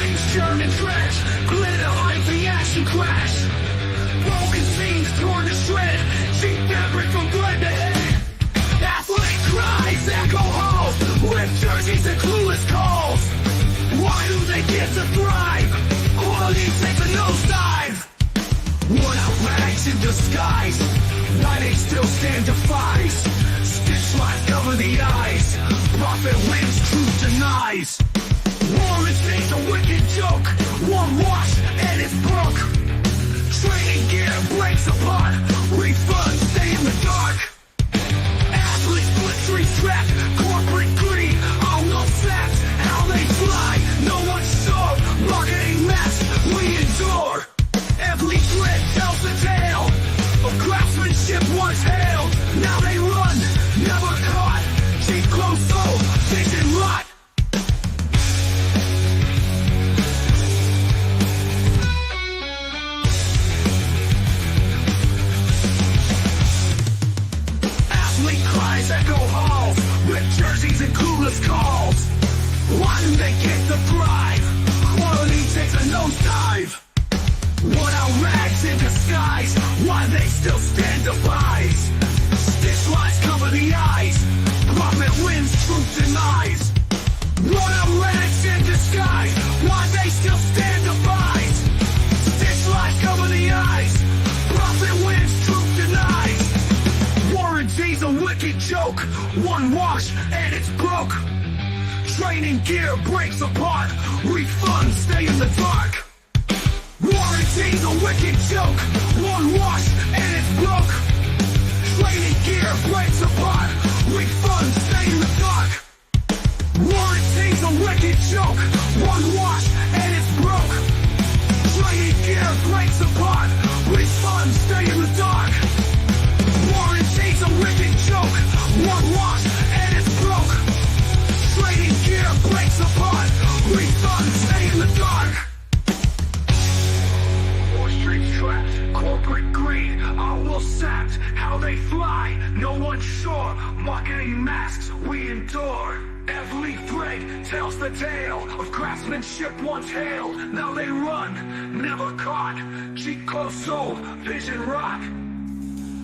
Flames, German trash, glitter, IV action crash. Broken scenes torn to shred, cheap fabric from blood to head. Athlete cries, echo halls, ripped jerseys and clueless calls. Why do they get to thrive? Quality takes a nosedive. Worn out rags in disguise, night age still stand defies. Stitch lines cover the eyes, profit wins, truth denies. War is made a wicked joke, one wash and it's broke. Training gear breaks apart, refunds stay in the dark. Athletes split trap, corporate greed, all no facts. How they fly, no one's sure. Marketing mess, we endure. Every thread tells the tale of craftsmanship once hailed. Now they run, never caught. Cheap close soul, vision rot. Athlete cries echo halls, ripped jerseys and clueless calls. Why do they get to thrive? Quality takes a nosedive. Worn out rags in disguise, why they still stand defies. Stitch lies cover the eyes, profit wins, truth denies. Worn out rags in disguise, why they still stand defies. Stitch lies cover the eyes, profit wins, truth denies. Warranty's a wicked joke, one wash and it's broke. Training gear breaks apart, refunds stay in the dark. Warranty's a wicked joke, one wash and it's broke. Training gear breaks apart, refunds stay in the dark. Warranty's a wicked joke, one wash and it's broke. Training gear breaks apart, refunds stay in the dark. Warranty's a wicked joke, one wash and it's broke. Training gear breaks apart, refunds stay in the dark. Streets trapped, corporate greed, all sapped. How they fly, no one's sure. Marketing masks, we endure. Every thread tells the tale of craftsmanship once hailed. Now they run, never caught. Cheap close soul, vision rot.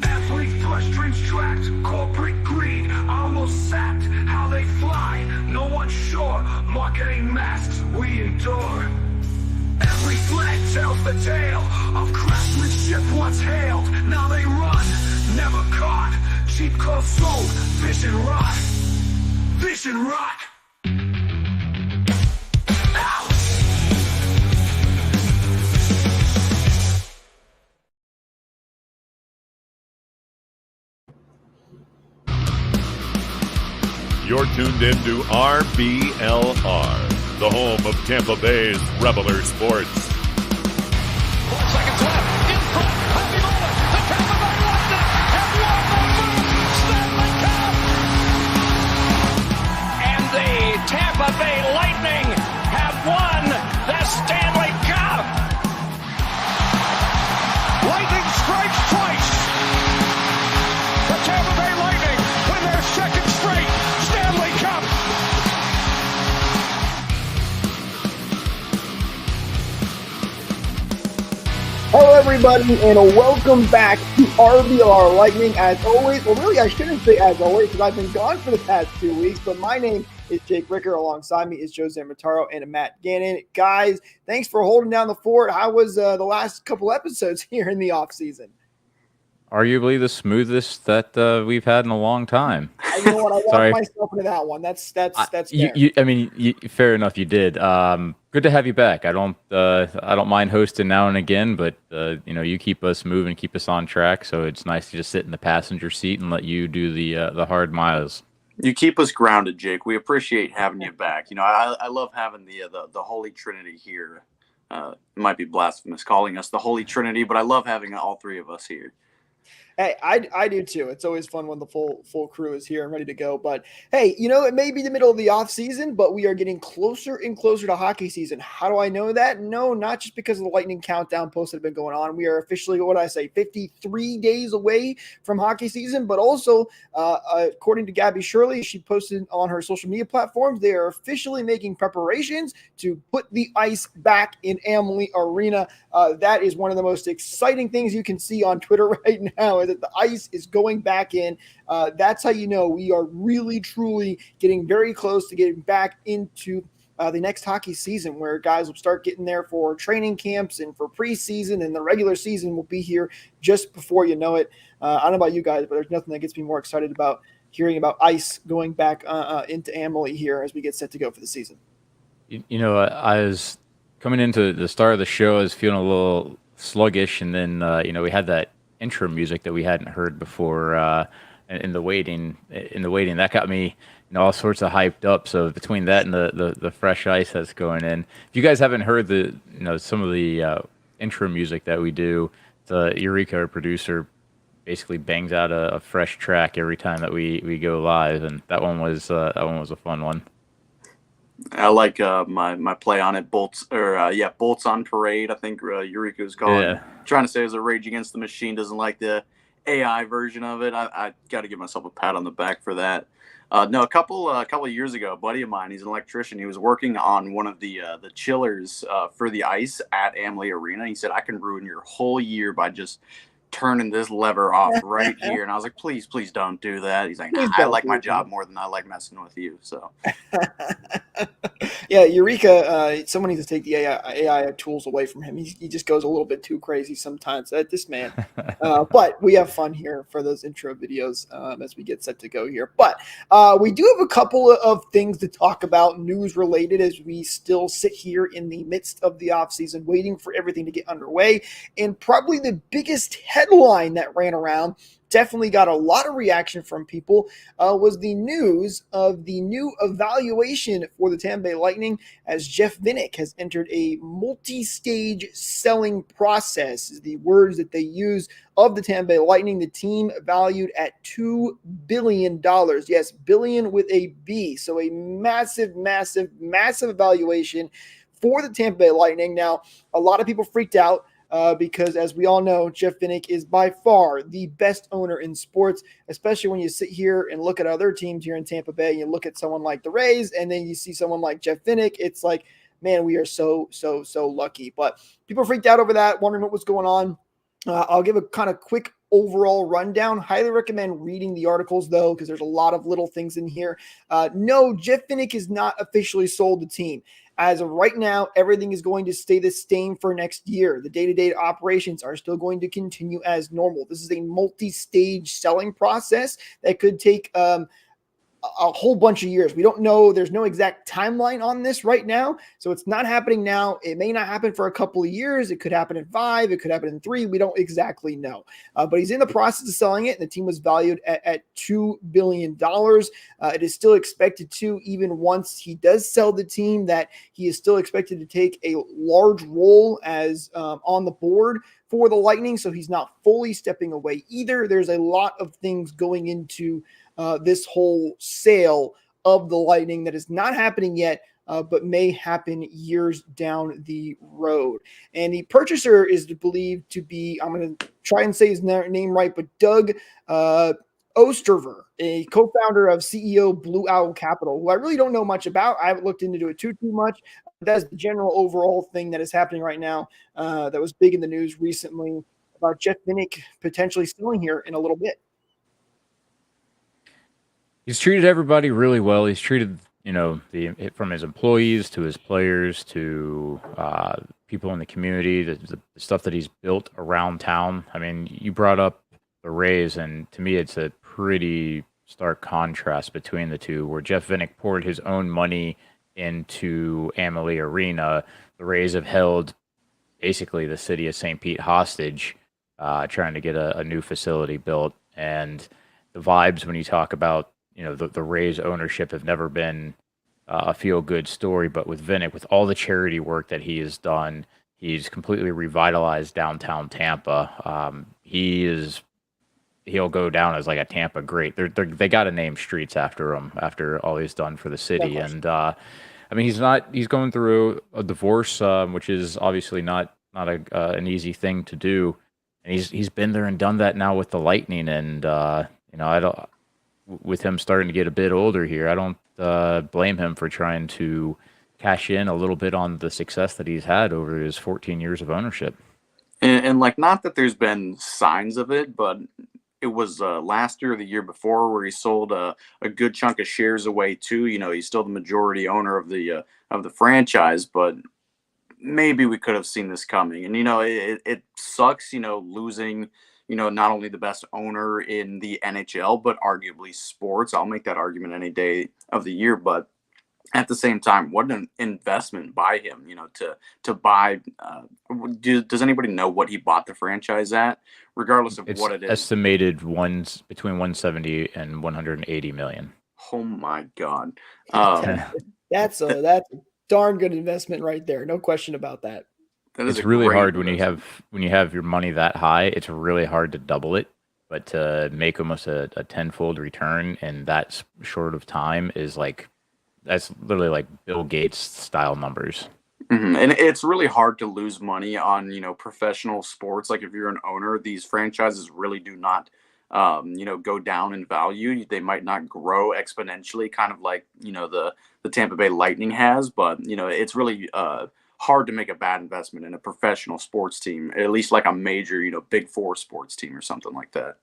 Every flesh dreams trapped, corporate greed, almost sapped. How they fly, no one's sure. Marketing masks, we endure. Every flag tells the tale of craftsmanship once hailed. Now they run, never caught. Cheap close soul, vision rot. Vision rot. Ow! You're tuned into RBLR, the home of Tampa Bay's Reveler Sports. 4 seconds left. In front. Happy moment. The Tampa Bay Lightning have won the Stanley Cup. And the Tampa Bay Lightning have won the Stanley Cup. Lightning strikes twice. The Tampa Bay Lightning win their second straight Stanley Cup. Hello, everybody, and welcome back to RBLR Lightning. As always, well, really, I shouldn't say as always because I've been gone for the past 2 weeks, but my name is Jake Ricker. Alongside me is Jose Mataro and Matt Gannon. Guys, thanks for holding down the fort. How was the last couple episodes here in the offseason? Arguably the smoothest that we've had in a long time. You know what? I walked myself into that one. That's fair. Fair enough. You did. Good to have you back. I don't mind hosting now and again, but you keep us moving, keep us on track. So it's nice to just sit in the passenger seat and let you do the hard miles. You keep us grounded, Jake. We appreciate having you back. I love having the Holy Trinity here. It might be blasphemous calling us the Holy Trinity, but I love having all three of us here. Hey, I do too. It's always fun when the full crew is here and ready to go. But hey, it may be the middle of the off season, but we are getting closer and closer to hockey season. How do I know that? No, not just because of the Lightning countdown posts that have been going on. We are officially, what did I say, 53 days away from hockey season. But also, according to Gabby Shirley, she posted on her social media platforms, they are officially making preparations to put the ice back in Amalie Arena. That is one of the most exciting things you can see on Twitter right now, is that the ice is going back in. That's how you know we are really, truly getting very close to getting back into the next hockey season, where guys will start getting there for training camps and for preseason, and the regular season will be here just before you know it. I don't know about you guys, but there's nothing that gets me more excited about hearing about ice going back into Amalie here as we get set to go for the season. I was coming into the start of the show, I was feeling a little sluggish, and then we had that intro music that we hadn't heard before in the waiting. That got me all sorts of hyped up. So between that and the fresh ice that's going in, if you guys haven't heard some of the intro music that we do, the Eureka, our producer, basically bangs out a fresh track every time that we go live, and that one was a fun one. I like my play on it, Bolts on Parade. I think Eureka was calling. Yeah. Trying to say it was a Rage Against the Machine. Doesn't like the AI version of it. I got to give myself a pat on the back for that. No, a couple of years ago, a buddy of mine, he's an electrician. He was working on one of the chillers for the ice at Amalie Arena. He said, "I can ruin your whole year by just turning this lever off right here." And I was like, please don't do that. He's like, nah, I like my job more than I like messing with you. So yeah, Eureka, someone needs to take the AI tools away from him. He just goes a little bit too crazy sometimes. This man. But we have fun here for those intro videos as we get set to go here. But we do have a couple of things to talk about, news related, as we still sit here in the midst of the offseason waiting for everything to get underway. And probably the biggest headline that ran around, definitely got a lot of reaction from people, was the news of the new evaluation for the Tampa Bay Lightning, as Jeff Vinik has entered a multi-stage selling process, is the words that they use of the Tampa Bay Lightning. The team valued at $2 billion. Yes, billion with a B. So a massive evaluation for the Tampa Bay Lightning. Now, a lot of people freaked out, because as we all know, Jeff Vinik is by far the best owner in sports, especially when you sit here and look at other teams here in Tampa Bay. You look at someone like the Rays, and then you see someone like Jeff Vinik. It's like, man, we are so lucky. But people freaked out over that, wondering what was going on. I'll give a kind of quick overall rundown. Highly recommend reading the articles, though, because there's a lot of little things in here. No, Jeff Vinik is not officially sold the team. As of right now, everything is going to stay the same for next year. The day-to-day operations are still going to continue as normal. This is a multi-stage selling process that could take a whole bunch of years. We don't know. There's no exact timeline on this right now. So it's not happening now. It may not happen for a couple of years. It could happen in 5. It could happen in 3. We don't exactly know. But he's in the process of selling it, and the team was valued at $2 billion. It is still expected to, even once he does sell the team, that he is still expected to take a large role as on the board for the Lightning. So he's not fully stepping away either. There's a lot of things going into this whole sale of the Lightning that is not happening yet, but may happen years down the road. And the purchaser is believed to be, I'm going to try and say his name right, but Doug Osterver, a co-founder of CEO Blue Owl Capital, who I really don't know much about. I haven't looked into it too much. That's the general overall thing that is happening right now that was big in the news recently about Jeff Vinik potentially selling here in a little bit. He's treated everybody really well. He's treated, from his employees to his players to people in the community, the stuff that he's built around town. I mean, you brought up the Rays, and to me, it's a pretty stark contrast between the two, where Jeff Vinik poured his own money into Amalie Arena. The Rays have held basically the city of St. Pete hostage, trying to get a new facility built. And the vibes when you talk about the Rays ownership have never been a feel-good story, but with Vinik, with all the charity work that he has done, he's completely revitalized downtown Tampa. He is he'll go down as like a Tampa great. They got to name streets after him after all he's done for the city. And I mean, he's going through a divorce, which is obviously not an easy thing to do. And he's been there and done that now with the Lightning. And I don't, with him starting to get a bit older here, I don't blame him for trying to cash in a little bit on the success that he's had over his 14 years of ownership. And like, not that there's been signs of it, but it was last year or the year before where he sold a good chunk of shares away too. He's still the majority owner of the franchise, but maybe we could have seen this coming. And it sucks, losing not only the best owner in the NHL, but arguably sports. I'll make that argument any day of the year, but at the same time, what an investment by him, to buy. Does anybody know what he bought the franchise at, regardless of what it is? Estimated between 170 and 180 million. Oh my God. That's a darn good investment right there. No question about that. It's really hard when you have your money that high. It's really hard to double it, but to make almost a tenfold return in that short of time that's literally like Bill Gates style numbers. Mm-hmm. And it's really hard to lose money on, professional sports. Like if you're an owner, these franchises really do not, go down in value. They might not grow exponentially, kind of like, the Tampa Bay Lightning has, but, it's really hard to make a bad investment in a professional sports team, at least like a major, Big Four sports team or something like that.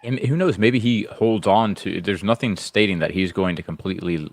And who knows? Maybe he holds on to. There's nothing stating that he's going to completely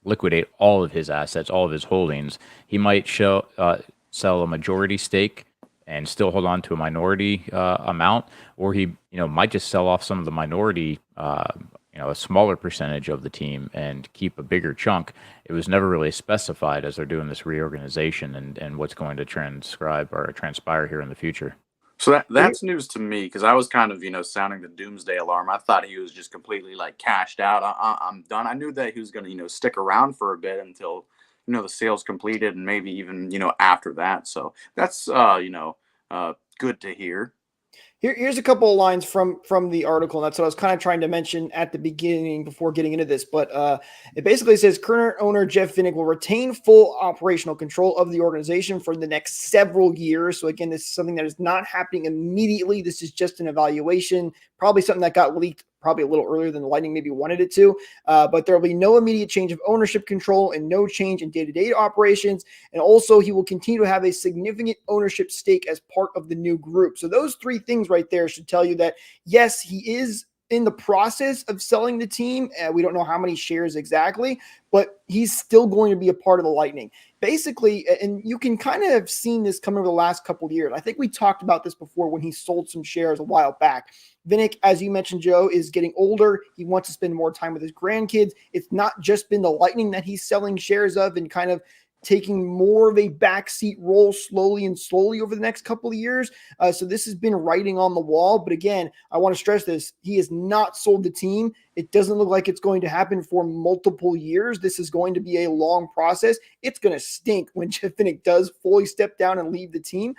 liquidate all of his assets, all of his holdings. He might sell a majority stake and still hold on to a minority amount, or he might just sell off some of the minority, a smaller percentage of the team and keep a bigger chunk. It was never really specified as they're doing this reorganization and what's going to transpire here in the future. So that's news to me, because I was kind of, sounding the doomsday alarm. I thought he was just completely like cashed out. I'm done. I knew that he was going to, stick around for a bit until, the sale's completed and maybe even, after that. So that's, good to hear. Here's a couple of lines from the article, and that's what I was kind of trying to mention at the beginning before getting into this. But it basically says current owner Jeff Vinik will retain full operational control of the organization for the next several years. So again, this is something that is not happening immediately. This is just an evaluation, probably something that got leaked probably a little earlier than the Lightning maybe wanted it to, but there will be no immediate change of ownership control and no change in day-to-day operations. And also he will continue to have a significant ownership stake as part of the new group. So those three things right there should tell you that, yes, he is in the process of selling the team. We don't know how many shares exactly, but he's still going to be a part of the Lightning. Basically, and you can kind of have seen this coming over the last couple of years. I think we talked about this before when he sold some shares a while back. Vinik, as you mentioned, Joe, is getting older. He wants to spend more time with his grandkids. It's not just been the Lightning that he's selling shares of and kind of taking more of a backseat role slowly over the next couple of years. So this has been writing on the wall. But again, I want to stress this. He has not sold the team. It doesn't look like it's going to happen for multiple years. This is going to be a long process. It's going to stink when Jeff Vinik does fully step down and leave the team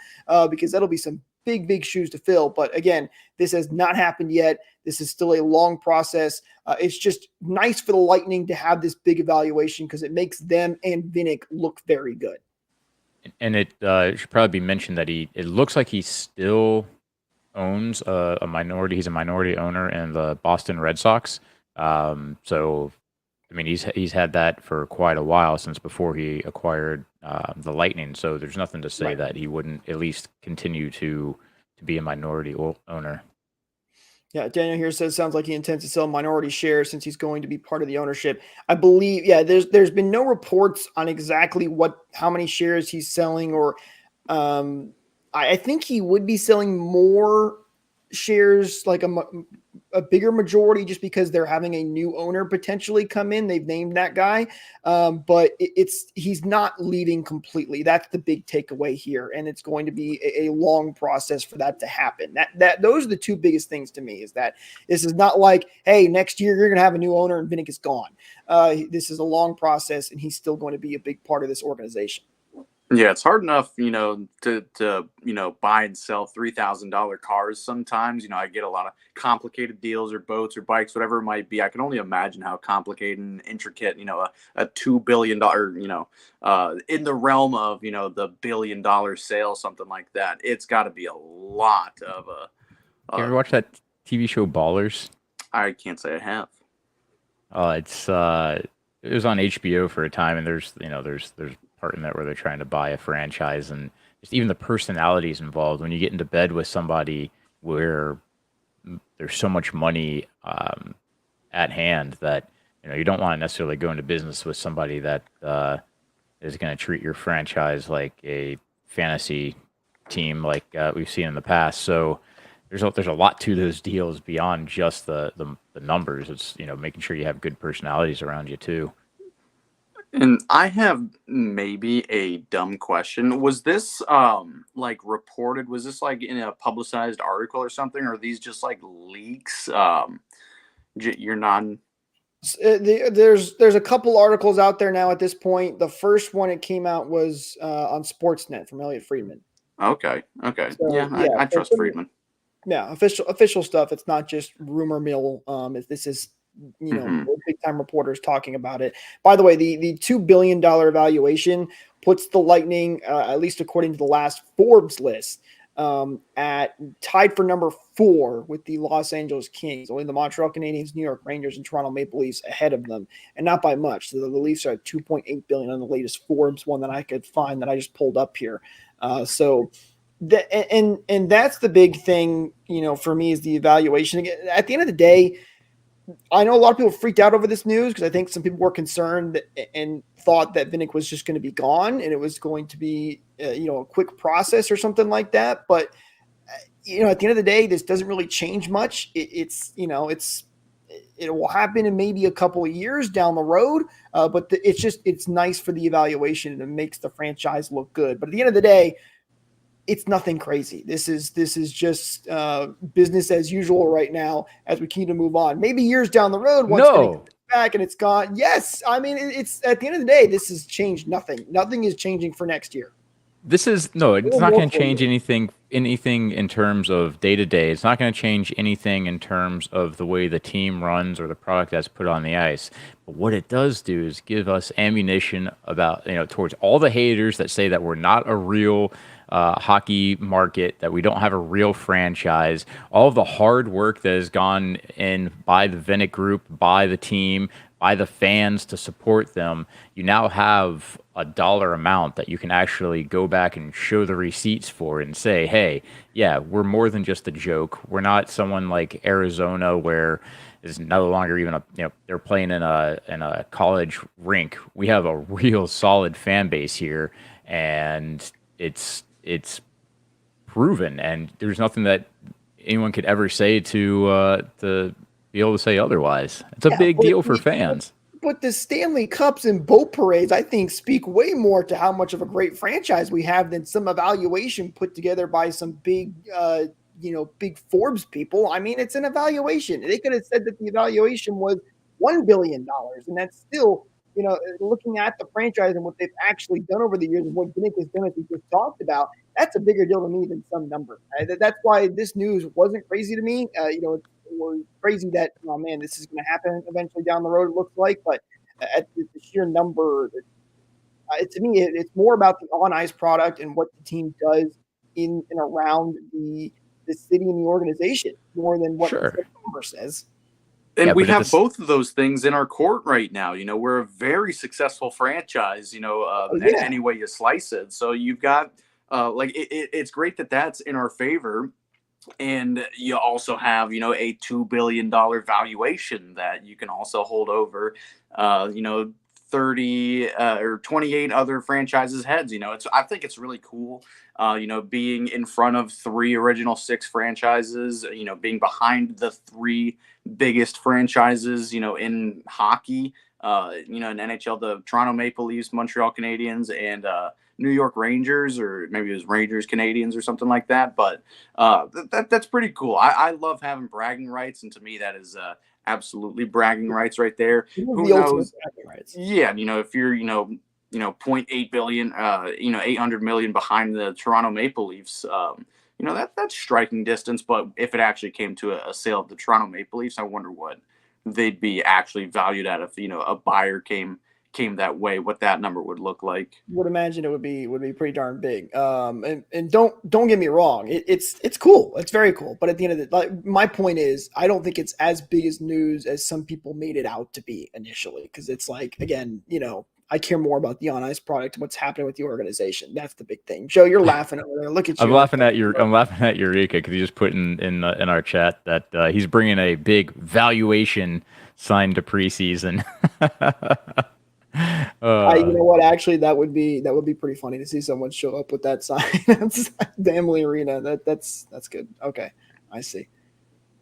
because that'll be some big shoes to fill. But again, this has not happened yet. This is still a long process. It's just nice for the Lightning to have this big evaluation because it makes them and Vinik look very good. And it should probably be mentioned that it looks like he still owns a minority. He's a minority owner in the Boston Red Sox. So, I mean, he's had that for quite a while, since before he acquired the Lightning. So there's nothing to say that he wouldn't at least continue to be a minority owner. Yeah, Daniel here says sounds like he intends to sell minority shares since he's going to be part of the ownership. I believe, there's been no reports on exactly how many shares he's selling, or I think he would be selling more shares, like a bigger majority, just because they're having a new owner potentially come in. They've named that guy, but he's not leaving completely. That's the big takeaway here, and it's going to be a long process for that to happen. Those are the two biggest things to me, is that this is not like, hey, next year you're going to have a new owner and Vinik is gone. This is a long process, and he's still going to be a big part of this organization. Yeah, it's hard enough, to buy and sell $3,000 cars sometimes. I get a lot of complicated deals or boats or bikes, whatever it might be. I can only imagine how complicated and intricate, a $2 billion, in the realm of, the $1 billion sale, something like that. It's got to be a lot of You ever watch that TV show Ballers? I can't say I have. It was on HBO for a time, and there's part in that where they're trying to buy a franchise, and just even the personalities involved. When you get into bed with somebody where there's so much money at hand that you don't want to necessarily go into business with somebody that is going to treat your franchise like a fantasy team, like we've seen in the past. So there's a lot to those deals beyond just the numbers. It's making sure you have good personalities around you too. And I have maybe a dumb question. Was this like reported? Was this like in a publicized article or something? Or are these just like leaks? You're not. There's a couple articles out there now at this point. The first one it came out was on Sportsnet from Elliot Friedman. Okay. So, yeah, I trust Friedman. Yeah, official stuff. It's not just rumor mill. This is big time reporters talking about it. By the way, the $2 billion valuation puts the Lightning, at least according to the last Forbes list, at tied for number 4 with the Los Angeles Kings. Only the Montreal Canadiens, New York Rangers, and Toronto Maple Leafs ahead of them, and not by much. So the Leafs are at $2.8 billion on the latest Forbes one that I could find that I just pulled up here. And that's the big thing, for me, is the evaluation. Again, at the end of the day, I know a lot of people freaked out over this news because I think some people were concerned and thought that Vinik was just going to be gone and it was going to be, a quick process or something like that. But, at the end of the day, this doesn't really change much. It will happen in maybe a couple of years down the road. But it's nice for the evaluation and it makes the franchise look good. But at the end of the day, it's nothing crazy. This is just business as usual right now as we continue to move on. Maybe years down the road, once it's back and it's gone. Yes, I mean it's at the end of the day, this has changed nothing. Nothing is changing for next year. It's not going to change anything in terms of day to day. It's not going to change anything in terms of the way the team runs or the product that's put on the ice. But what it does do is give us ammunition about towards all the haters that say that we're not a real hockey market, that we don't have a real franchise. All of the hard work that has gone in by the Vinik Group, by the team, by the fans to support them, you now have a dollar amount that you can actually go back and show the receipts for and say, hey, yeah, we're more than just a joke. We're not someone like Arizona where is no longer even they're playing in a college rink. We have a real solid fan base here, and it's proven, and there's nothing that anyone could ever say to be able to say otherwise. It's a big deal for fans. But the Stanley Cups and boat parades, I think, speak way more to how much of a great franchise we have than some evaluation put together by some big big Forbes people. I mean, it's an evaluation. They could have said that the evaluation was $1 billion, and that's still, looking at the franchise and what they've actually done over the years and what Vinik has done, as we just talked about, that's a bigger deal to me than some number. That's why this news wasn't crazy to me. It was crazy that, oh man, this is going to happen eventually down the road, it looks like, but at the sheer number, to me, it's more about the on-ice product and what the team does in and around the city and the organization more than what the number says. And we have both of those things in our court right now. We're a very successful franchise, any way you slice it. So you've got it's great that that's in our favor. And you also have, a $2 billion valuation that you can also hold over, 30 or 28 other franchises heads. I think it's really cool, being in front of 3 original 6 franchises, being behind the 3 biggest franchises, in hockey, in NHL, the Toronto Maple Leafs, Montreal Canadiens, and New York Rangers, or maybe it was Rangers Canadiens or something like that. But that's pretty cool. I love having bragging rights, and to me that is absolutely bragging rights right there. Who knows? Yeah, if you're 0.8 billion, 800 million behind the Toronto Maple Leafs. That's striking distance. But if it actually came to a sale of the Toronto Maple Leafs, I wonder what they'd be actually valued at if a buyer came that way, what that number would look like. Would imagine it would be pretty darn big. And don't get me wrong, it's cool, it's very cool. But at the end of the my point is, I don't think it's as big as news as some people made it out to be initially. Because it's like, again, I care more about the on ice product and what's happening with the organization. That's the big thing. Joe, you're laughing over there. Look at you. I'm laughing at Eureka because he just put in our chat that he's bringing a big valuation sign to preseason. You know what? Actually, that would be pretty funny to see someone show up with that sign. That's Damley Arena. That's good. Okay, I see.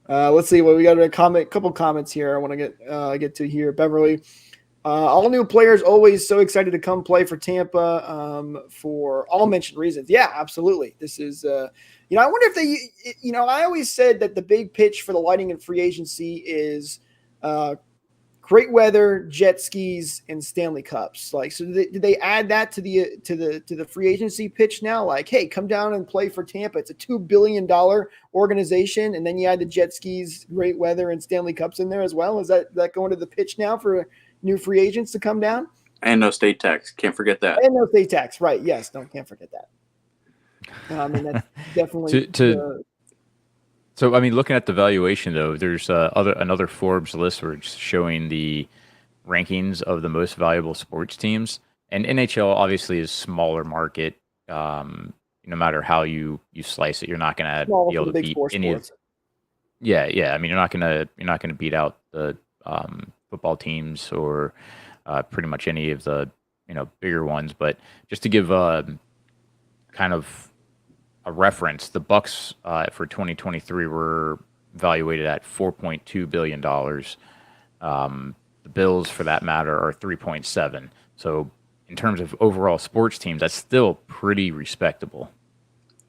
Let's see what we got. A couple comments here. I want to get to here. Beverly, all new players always so excited to come play for Tampa for all mentioned reasons. Yeah, absolutely. This is I wonder if they I always said that the big pitch for the Lightning and free agency is great weather, jet skis, and Stanley Cups. Like, so did they add that to the free agency pitch now? Like, hey, come down and play for Tampa. It's a $2 billion organization, and then you add the jet skis, great weather, and Stanley Cups in there as well. Is that going to the pitch now for new free agents to come down? And no state tax. Can't forget that. And no state tax. Right. Yes. No, can't forget that. That's definitely So, I mean, looking at the valuation, though, there's another Forbes list where it's showing the rankings of the most valuable sports teams. And NHL obviously is smaller market. No matter how you slice it, you're not going to be able to beat any of. Yeah. I mean, you're not going to beat out the football teams or pretty much any of the bigger ones. But just to give kind of a reference, the Bucks for 2023 were evaluated at $4.2 billion. The Bills, for that matter, are 3.7. So in terms of overall sports teams, that's still pretty respectable.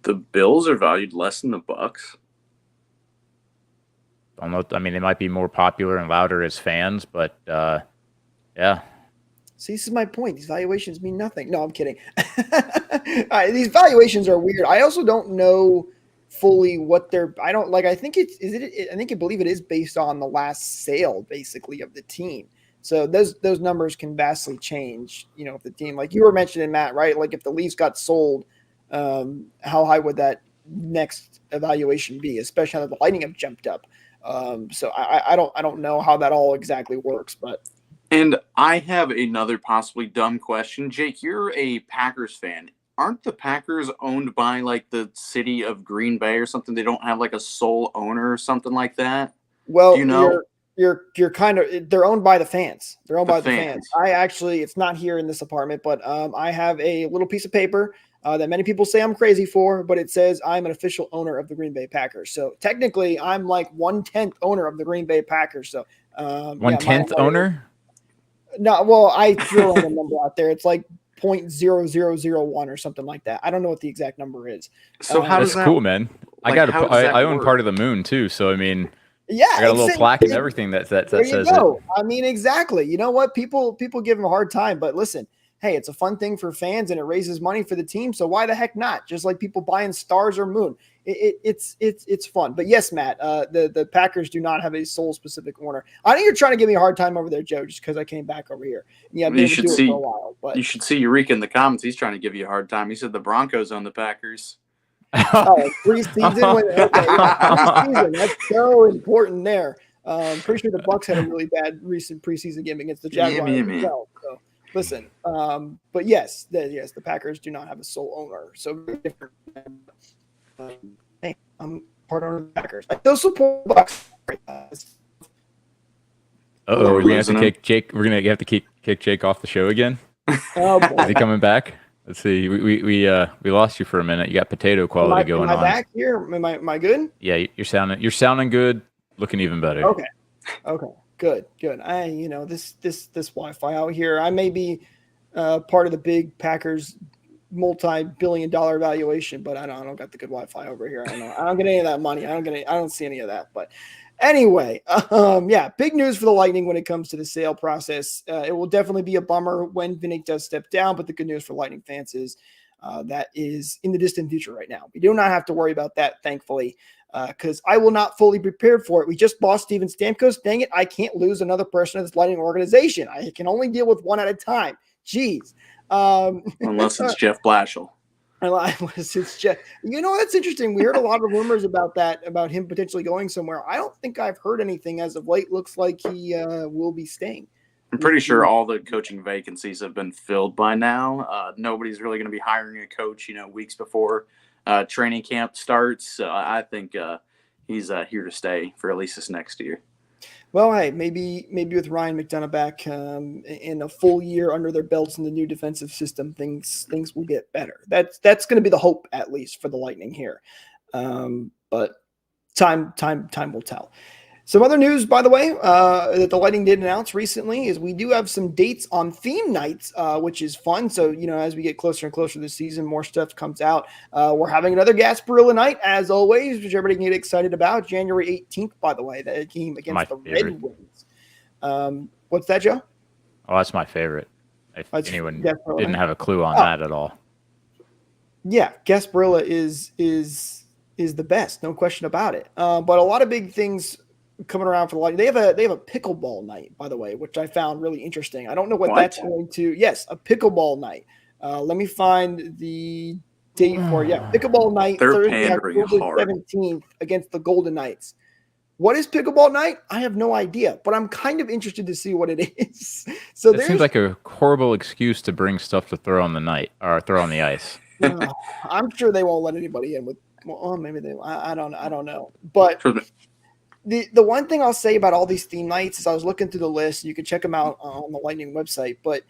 The Bills are valued less than the Bucks. Don't know. I mean, they might be more popular and louder as fans, but yeah. See, this is my point. These valuations mean nothing. No, I'm kidding. These valuations are weird. I also don't know fully what they're. I don't like. I think I believe it is based on the last sale, basically, of the team. So those numbers can vastly change. If the team, like you were mentioning, Matt, right? Like if the Leafs got sold, how high would that next evaluation be? Especially now that the Lightning have jumped up. So I don't know how that all exactly works, but. And I have another possibly dumb question. Jake, you're a Packers fan. Aren't the Packers owned by like the city of Green Bay or something? They don't have like a sole owner or something like that? Well, you're kind of, they're owned by the fans. They're owned by the fans. It's not here in this apartment, but I have a little piece of paper that many people say I'm crazy for, but it says I'm an official owner of the Green Bay Packers. So technically I'm like 1/10 owner of the Green Bay Packers. So 1/10 owner? No, well, I threw a number out there. It's like 0.0001 or something like that. I don't know what the exact number is. So how does that's cool, man. I own part of the moon too. So I mean, yeah, I got a little plaque and everything that says it. I mean, exactly. You know what? People give them a hard time, but listen, hey, it's a fun thing for fans and it raises money for the team. So why the heck not? Just like people buying stars or moon. It's fun. But yes, Matt, the Packers do not have a sole specific owner. I know you're trying to give me a hard time over there, Joe, just because I came back over here. Yeah, you should see for a while, but you should see Eureka in the comments. He's trying to give you a hard time. He said the Broncos own the Packers. Preseason, preseason. That's so important there. Pretty sure the Bucks had a really bad recent preseason game against the Jaguars. So listen, but yes, the Packers do not have a sole owner. So very different. Hey, I'm part owner of the Packers. I still support the Bucks. We're gonna have to kick Jake. We're gonna have to kick Jake off the show again. Oh, boy. Is he coming back? Let's see. We lost you for a minute. You got potato quality going on. Am I back here? Am I good? Yeah, you're sounding good. Looking even better. Okay. Good. This Wi-Fi out here. I may be part of the big Packers multi-billion-dollar valuation, but I don't got the good Wi-Fi over here. I don't get any of that money. I don't see any of that. But Anyway, yeah, big news for the Lightning when it comes to the sale process. It will definitely be a bummer when Vinny does step down, but the good news for Lightning fans is that is in the distant future right now. We do not have to worry about that, thankfully, because I will not fully prepared for it. We just lost Steven Stamkos. Dang it, I can't lose another person in this Lightning organization. I can only deal with one at a time. Jeez. Unless it's Jeff Blashill. It's just, that's interesting. We heard a lot of rumors about that, about him potentially going somewhere. I don't think I've heard anything as of late. Looks like he will be staying. I'm pretty sure all the coaching vacancies have been filled by now. Nobody's really going to be hiring a coach, weeks before training camp starts. So I think he's here to stay for at least this next year. Well, hey, maybe with Ryan McDonough back in a full year under their belts in the new defensive system, things will get better. That's going to be the hope, at least for the Lightning here. But time will tell. Some other news, by the way, that the Lightning did announce recently is we do have some dates on theme nights, which is fun. So, as we get closer and closer to the season, more stuff comes out. We're having another Gasparilla night, as always, which everybody can get excited about. January 18th, by the way, that game against the Red Wings. What's that, Joe? Oh, that's my favorite. If anyone didn't have a clue on Oh. that at all. Yeah, Gasparilla is the best, no question about it. But a lot of big things coming around for the Lightning. They have a pickleball night, by the way, which I found really interesting. I don't know what that's going to. Yes, a pickleball night. Let me find the date for it. Yeah, pickleball night. They're Thursday, pandering October hard. 17th against the Golden Knights. What is pickleball night? I have no idea, but I'm kind of interested to see what it is. So It seems like a horrible excuse to bring stuff to throw on the night or throw on the ice. I'm sure they won't let anybody in with. Well, maybe they. I don't know, but. The one thing I'll say about all these theme nights is I was looking through the list. You can check them out on the Lightning website. But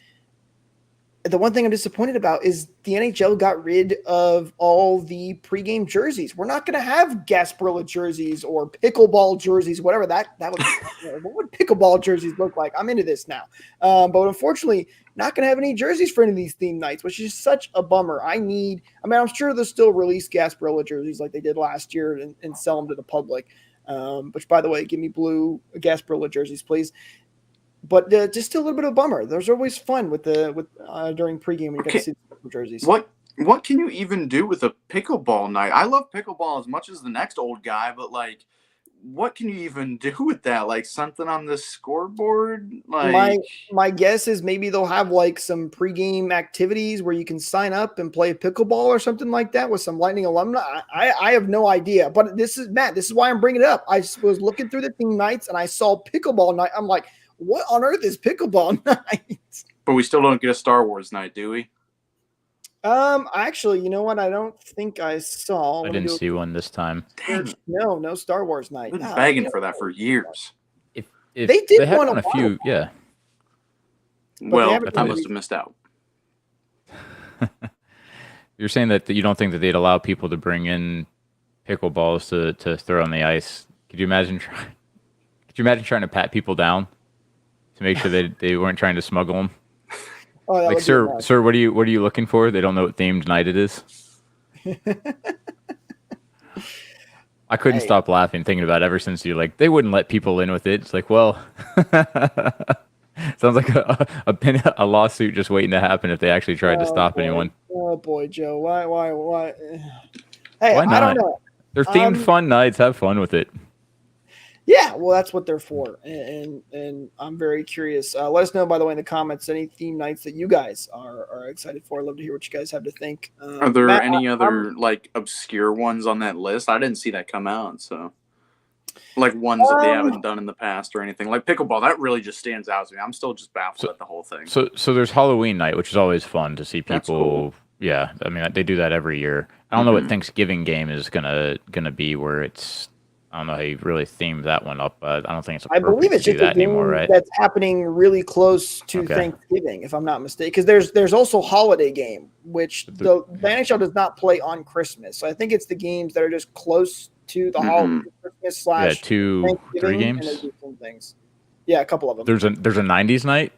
the one thing I'm disappointed about is the NHL got rid of all the pregame jerseys. We're not going to have Gasparilla jerseys or pickleball jerseys, whatever that would be. What would pickleball jerseys look like? I'm into this now. But unfortunately, not going to have any jerseys for any of these theme nights, which is such a bummer. I'm sure they'll still release Gasparilla jerseys like they did last year and sell them to the public. Which, by the way, give me blue Gasparilla jerseys, please. But just a little bit of a bummer. There's always fun with during pregame when you get to see the jerseys. What can you even do with a pickleball night? I love pickleball as much as the next old guy, but what can you even do with that? Like something on the scoreboard? My guess is maybe they'll have some pregame activities where you can sign up and play pickleball or something like that with some Lightning alumni. I have no idea, but this is Matt. This is why I'm bringing it up. I was looking through the theme nights and I saw pickleball night. I'm like, what on earth is pickleball night? But we still don't get a Star Wars night, do we? Actually, you know what? I don't think I saw. I didn't see one this time. Dang it. No Star Wars night. I've been begging for that for years. If They did they had one on a a few, yeah. Well, haven't I really- must have missed out. You're saying that you don't think that they'd allow people to bring in pickleballs to throw on the ice. Could you imagine trying to pat people down to make sure that they weren't trying to smuggle them? Oh, that would be Sir, nice. what are you looking for? They don't know what themed night it is. I couldn't Hey. stop laughing thinking about it ever since they wouldn't let people in with it. It's like, well, sounds like a lawsuit just waiting to happen if they actually tried to stop anyone. Oh boy, Joe. Why? Hey, Why I don't not? know. They're themed fun nights. Have fun with it. Yeah, well, that's what they're for, and I'm very curious. Let us know, by the way, in the comments any theme nights that you guys are excited for. I'd love to hear what you guys have to think. Are there Matt, any other obscure ones on that list? I didn't see that come out. So, ones that they haven't done in the past or anything. Like pickleball, that really just stands out to me. I'm still just baffled at the whole thing. So there's Halloween night, which is always fun to see people. That's cool. Yeah, I mean they do that every year. I don't know what Thanksgiving game is gonna be where it's. I don't know how you really themed that one up, but I don't think it's I appropriate believe it's to do just a that game anymore, right? that's happening really close to Okay. Thanksgiving, if I'm not mistaken. Because there's also holiday game, which the NHL does not play on Christmas. So I think it's the games that are just close to the holiday, Christmas Yeah, / 2, 3 Thanksgiving, and they games. do some things. Yeah, a couple of them. There's a 90s night,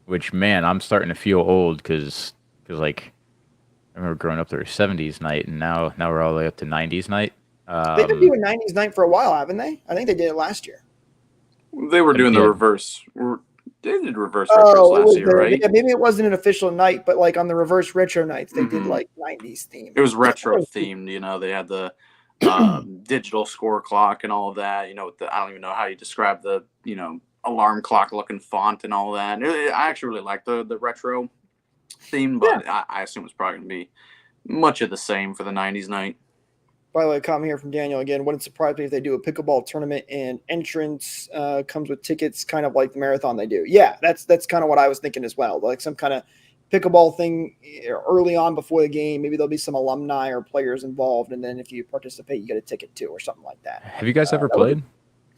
which man, I'm starting to feel old because I remember growing up there was 70s night, and now we're all the way up to 90s night. They've been doing 90s night for a while, haven't they? I think they did it last year. They were doing the Yeah. reverse. They did reverse retros last year, right? Yeah, maybe it wasn't an official night, but like on the reverse retro nights, they did like 90s theme. It was retro themed. You know, they had the digital score clock and all of that. You know, I don't even know how you describe the alarm clock looking font and all that. I actually really like the retro theme, but I assume it's probably going to be much of the same for the 90s night. By the way, comment here from Daniel again. Wouldn't surprise me if they do a pickleball tournament and entrance comes with tickets, kind of like the marathon they do. Yeah, that's kind of what I was thinking as well. Like some kind of pickleball thing early on before the game. Maybe there'll be some alumni or players involved, and then if you participate, you get a ticket too, or something like that. Have you guys ever played?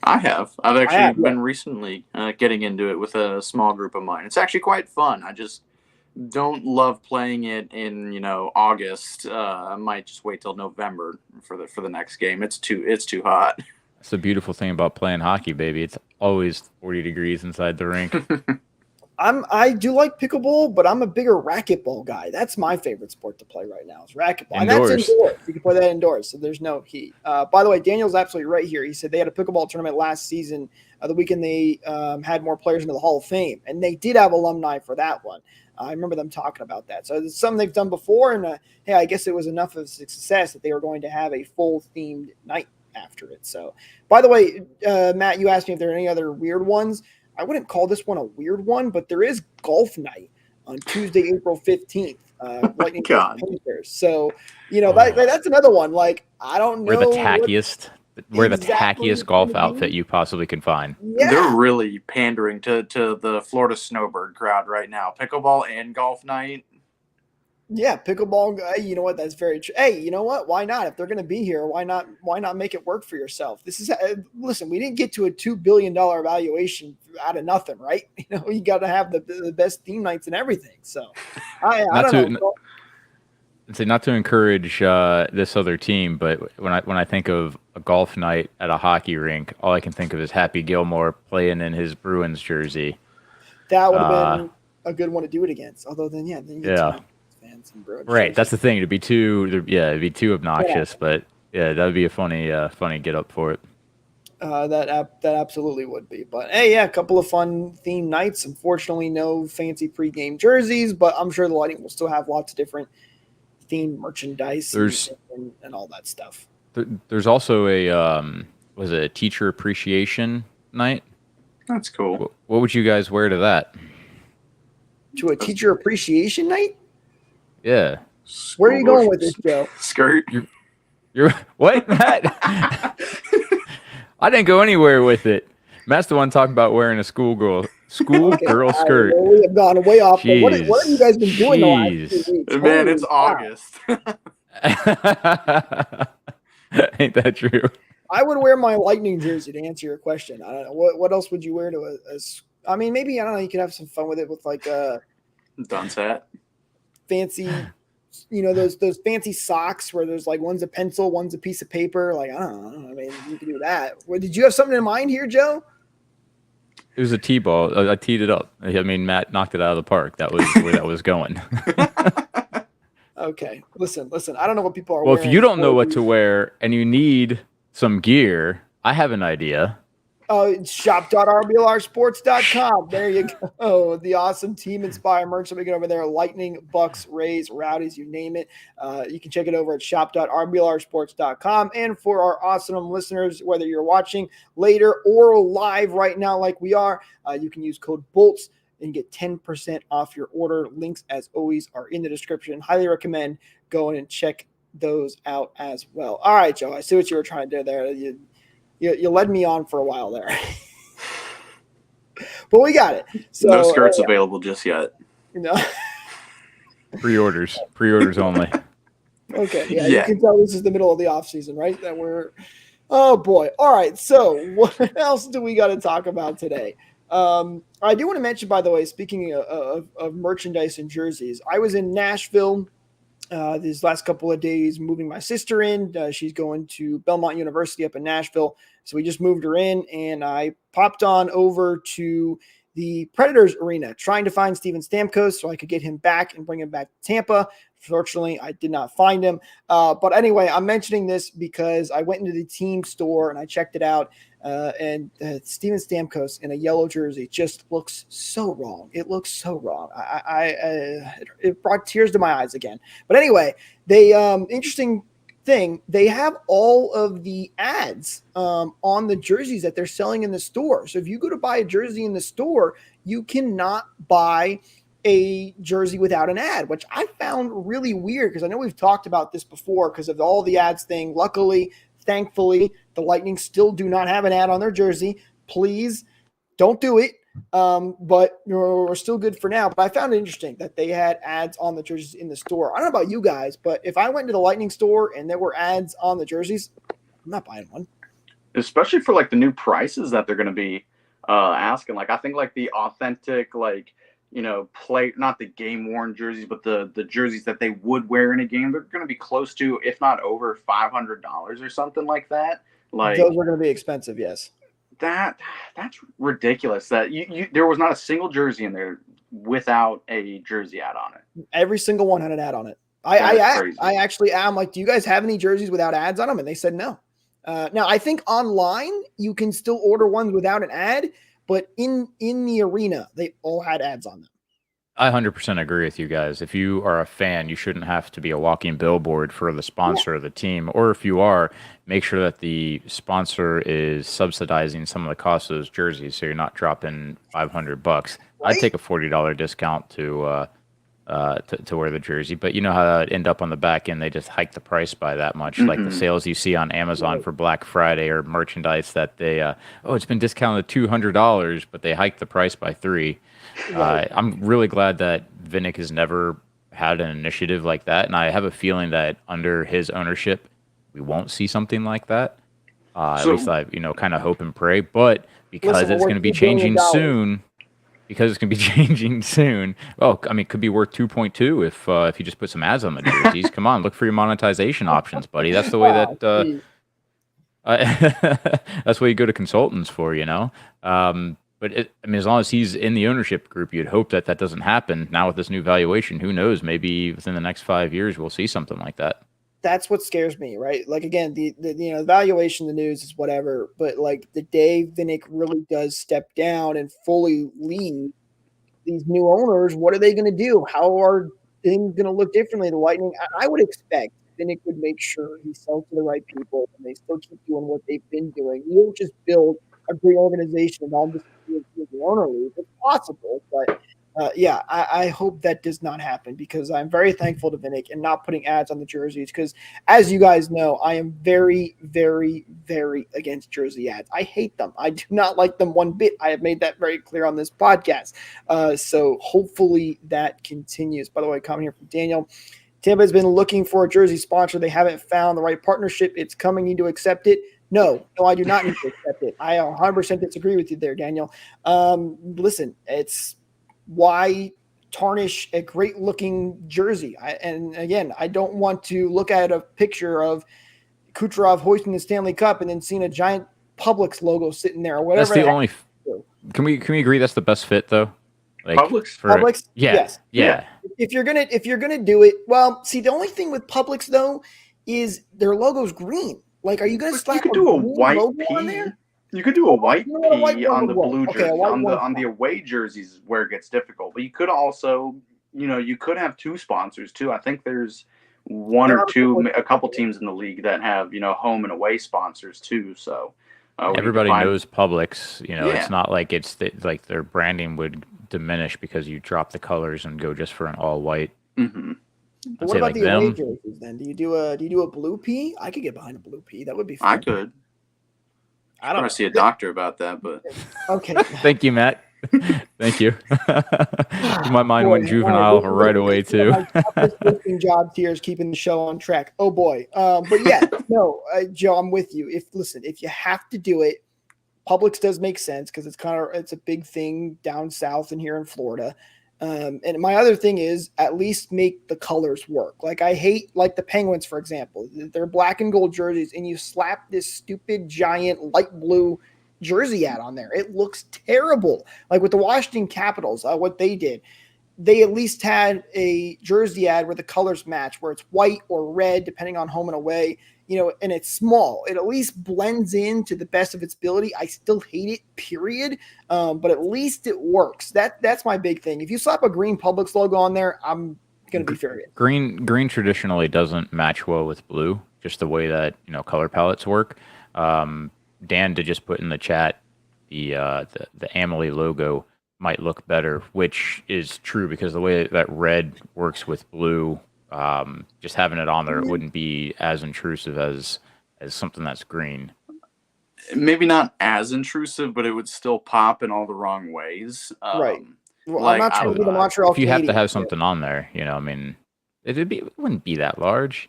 I have. I've actually been recently getting into it with a small group of mine. It's actually quite fun. I just don't love playing it in August. I might just wait till November for the next game. It's too hot. That's the beautiful thing about playing hockey, baby. It's always 40 degrees inside the rink. I do like pickleball, but I'm a bigger racquetball guy. That's my favorite sport to play right now is racquetball. Indoors. And that's indoors. You can play that indoors, so there's no heat. By the way, Daniel's absolutely right here. He said they had a pickleball tournament last season, the weekend they had more players into the Hall of Fame, and they did have alumni for that one. I remember them talking about that. So it's something they've done before, and hey, I guess it was enough of a success that they were going to have a full themed night after it. So, by the way, Matt, you asked me if there are any other weird ones. I wouldn't call this one a weird one, but there is golf night on Tuesday, April 15th. Lightning Panthers. So, that's another one. Like, I don't know. We're the tackiest golf outfit you possibly can find. Yeah. They're really pandering to the Florida snowbird crowd right now. Pickleball and golf night. Yeah, pickleball guy. You know what? That's very true. Hey, you know what? Why not? If they're going to be here, why not make it work for yourself? This is listen. We didn't get to a $2 billion valuation out of nothing, right? You got to have the best theme nights and everything. So, I don't know. Not to encourage this other team, but when I think of a golf night at a hockey rink, all I can think of is Happy Gilmore playing in his Bruins jersey. That would have been a good one to do it against. Although then you get fans and Bruins right. jerseys. That's the thing. It'd be too obnoxious, but yeah, that would be a funny get up for it. That absolutely would be. But hey, yeah, a couple of fun theme nights. Unfortunately, no fancy pregame jerseys, but I'm sure the Lightning will still have lots of different themed merchandise and all that stuff. There's also a teacher appreciation night? That's cool. What would you guys wear to that? To a teacher appreciation night? Yeah. Where are you going with this, Joe? Skirt. You're what, Matt? I didn't go anywhere with it. Matt's the one talking about wearing a schoolgirl skirt. We have gone way off. What have you guys been doing the last 2 weeks? Man, it's August. Ain't that true? I would wear my Lightning jersey to answer your question. I don't know. What else would you wear to I mean, maybe, I don't know, you could have some fun with it with like a dunce hat. Fancy, those fancy socks where there's like one's a pencil, one's a piece of paper. Like, I don't know. I mean, you could do that. Did you have something in mind here, Joe? It was a T-ball. I teed it up. I mean, Matt knocked it out of the park. That was where that was going. Okay. Listen. I don't know what people are wearing. Well, if you don't know what to wear and you need some gear, I have an idea. Shop.rblrsports.com. There you go. The awesome Team Inspire merch that we get over there. Lightning, Bucks, Rays, Rowdies, you name it. You can check it over at shop.rblrsports.com. And for our awesome listeners, whether you're watching later or live right now like we are, you can use code BOLTS and get 10% off your order. Links, as always, are in the description. Highly recommend going and check those out as well. All right, Joe, I see what you were trying to do there. You led me on for a while there. But we got it. So, no skirts available just yet. Pre-orders only. Okay, yeah, you can tell this is the middle of the off season, right? That we're oh boy. All right, so what else do we got to talk about today? I do want to mention, by the way, speaking of merchandise and jerseys, I was in Nashville these last couple of days moving my sister in. She's going to Belmont University up in Nashville. So we just moved her in, and I popped on over to the Predators arena trying to find Steven Stamkos so I could get him back and bring him back to Tampa Fortunately, I did not find him. But anyway, I'm mentioning this because I went into the team store and I checked it out. And Steven Stamkos in a yellow jersey just looks so wrong. It looks so wrong. It brought tears to my eyes again. But anyway, they interesting thing. They have all of the ads on the jerseys that they're selling in the store. So if you go to buy a jersey in the store, you cannot buy a jersey without an ad, which I found really weird because I know we've talked about this before because of all the ads thing. Luckily, thankfully, the Lightning still do not have an ad on their jersey. Please don't do it. But we're still good for now. But I found it interesting that they had ads on the jerseys in the store. I don't know about you guys, but if I went to the Lightning store and there were ads on the jerseys, I'm not buying one. Especially for like the new prices that they're going to be asking. Like I think like the authentic, like, you know, play, not the game worn jerseys, but the jerseys that they would wear in a game, they're going to be close to, if not over $500 or something like that. Like those are going to be expensive. Yes. That's ridiculous that you there was not a single jersey in there without a jersey ad on it. Every single one had an ad on it. I actually am like, do you guys have any jerseys without ads on them? And they said no. Now I think online you can still order ones without an ad, but in the arena they all had ads on them. I 100% agree with you guys. If you are a fan, you shouldn't have to be a walking billboard for the sponsor of the team. Or if you are, make sure that the sponsor is subsidizing some of the cost of those jerseys, so you're not dropping $500. Right? I'd take a $40 discount to wear the jersey, but you know how that end up on the back end. They just hike the price by that much. Mm-hmm. Like the sales you see on Amazon for Black Friday or merchandise that they, it's been discounted $200, but they hiked the price by $3. I'm really glad that Vinik has never had an initiative like that, and I have a feeling that under his ownership, we won't see something like that. At least I, kind of hope and pray. But because it's going to be changing soon. Well, I mean, it could be worth 2.2 if you just put some ads on the jerseys. Come on, look for your monetization options, buddy. That's the way that's what you go to consultants for, But as long as he's in the ownership group, you'd hope that doesn't happen. Now with this new valuation, who knows? Maybe within the next 5 years, we'll see something like that. That's what scares me, right? Like again, the valuation, the news is whatever, but like the day Vinik really does step down and fully leave, these new owners, what are they going to do? How are things going to look differently? The Lightning, I would expect Vinik would make sure he sells to the right people and they still keep doing what they've been doing. You don't just build a great organization and all this the owner leaves. It's possible, but I hope that does not happen because I'm very thankful to Vinik and not putting ads on the jerseys because, as you guys know, I am very, very, very against jersey ads. I hate them. I do not like them one bit. I have made that very clear on this podcast. So hopefully that continues. By the way, comment here from Daniel. Tampa has been looking for a jersey sponsor. They haven't found the right partnership. It's coming. Need to accept it. No, I do not need to accept it. I 100% disagree with you there, Daniel. Listen, it's why tarnish a great-looking jersey? And again, I don't want to look at a picture of Kucherov hoisting the Stanley Cup and then seeing a giant Publix logo sitting there or whatever. That's the only. Can we agree that's the best fit though? Like Publix? Yeah. Yes. Yeah. If you're gonna do it, well, see, the only thing with Publix though is their logo's green. Like, are you going to slap? You could do a white P. You could do a white P on the blue jersey, on the away jerseys where it gets difficult. But you could also, you could have two sponsors too. I think there's one or two, a couple teams in the league that have, home and away sponsors too. So everybody knows Publix. It's not like like their branding would diminish because you drop the colors and go just for an all white. Mm-hmm. But what about the away jerseys then? Do you do a blue P? I could get behind a blue P. That would be fun. I could. I don't want to see a doctor about that, but okay. Thank you, Matt. Thank you. My mind went juvenile right away too. My job here is keeping the show on track. Oh boy. But yeah, no, Joe, I'm with you. If you have to do it, Publix does make sense because it's a big thing down south and here in Florida. And my other thing is at least make the colors work. Like I hate like the Penguins, for example, they're black and gold jerseys and you slap this stupid giant light blue jersey ad on there. It looks terrible. Like with the Washington Capitals, what they did, they at least had a jersey ad where the colors match, where it's white or red, depending on home and away, and it's small. It at least blends in to the best of its ability. I still hate it, period. But at least it works. That's my big thing. If you slap a green Publix logo on there, I'm going to be furious. Green traditionally doesn't match well with blue, just the way that, color palettes work. Dan did just put in the chat the Amalie logo might look better, which is true because the way that red works with blue, just having it on there wouldn't be as intrusive as something that's green. Maybe not as intrusive, but it would still pop in all the wrong ways. Right. Well, I'm not trying to be the Montreal if you have to Canadiens, have something on there, it wouldn't be that large.